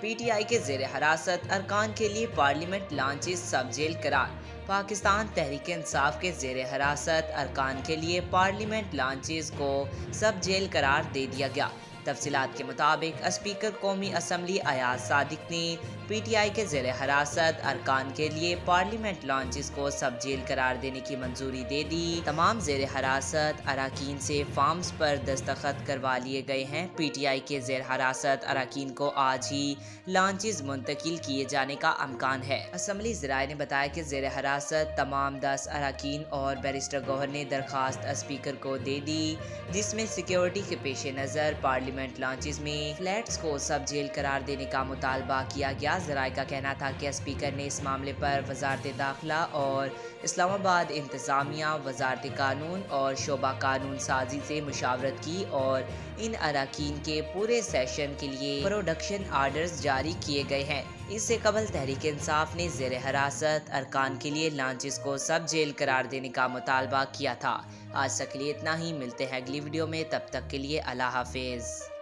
P T I کے زیر حراست ارکان کے لیے پارلیمنٹ لانچز سب جیل قرار۔ پاکستان تحریک انصاف کے زیر حراست ارکان کے لیے پارلیمنٹ لانچز کو سب جیل قرار دے دیا گیا۔ تفصیلات کے مطابق اسپیکر قومی اسمبلی ایاز صادق نے پی ٹی آئی کے زیر حراست ارکان کے لیے پارلیمنٹ لانچز کو سب جیل قرار دینے کی منظوری دے دی۔ تمام زیر حراست اراکین سے فارمز پر دستخط کروا لیے گئے ہیں۔ پی ٹی آئی کے زیر حراست اراکین کو آج ہی لانچز منتقل کیے جانے کا امکان ہے۔ اسمبلی ذرائع نے بتایا کہ زیر حراست تمام 10 اراکین اور بیرسٹر گوہر نے درخواست اسپیکر کو دے دی، جس میں سیکیورٹی کے پیش نظر پارلیمنٹ لانچز میں فلیٹس کو سب جیل قرار دینے کا مطالبہ کیا گیا۔ ذرائع کا کہنا تھا کہ اسپیکر نے اس معاملے پر وزارت داخلہ اور اسلام آباد انتظامیہ، وزارت قانون اور شعبہ قانون سازی سے مشاورت کی اور ان اراکین کے پورے سیشن کے لیے پروڈکشن آرڈرز جاری کیے گئے ہیں۔ اس سے قبل تحریک انصاف نے زیر حراست ارکان کے لیے لانچز کو سب جیل قرار دینے کا مطالبہ کیا تھا۔ آج تک کے لیے اتنا ہی، ملتے ہیں اگلی ویڈیو میں، تب تک کے لیے اللہ حافظ۔